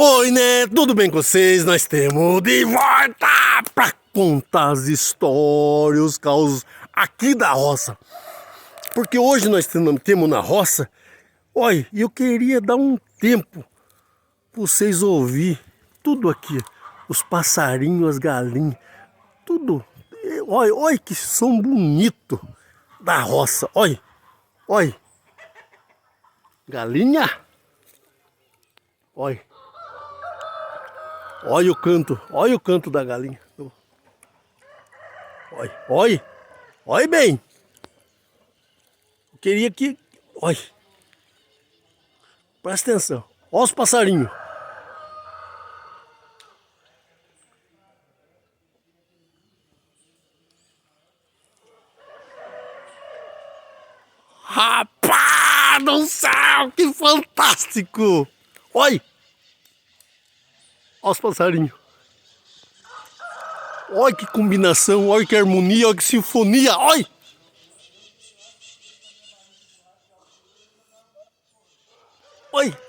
Oi, né? Tudo bem com vocês? Nós temos de volta pra contar as histórias, os causos aqui da roça. Porque hoje nós temos na roça. Olha, eu queria dar um tempo pra vocês ouvir tudo aqui. Os passarinhos, as galinhas, tudo. Olha, olha que som bonito da roça. Olha, olha. Galinha. Olha. Olha o canto da galinha. Olha, olha, olha bem. Eu queria que, olha, presta atenção. Olha os passarinhos. Rapaz do céu, que fantástico! Olha, olha os passarinhos. Olha que combinação, olha que harmonia, olha que sinfonia, olha! Olha!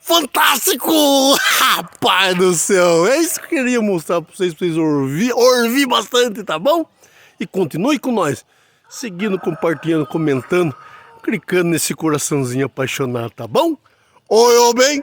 Fantástico! Rapaz do céu, é isso que eu queria mostrar para vocês ouvir bastante, tá bom? E continue com nós, seguindo, compartilhando, comentando, clicando nesse coraçãozinho apaixonado, tá bom? Oi, ô bem!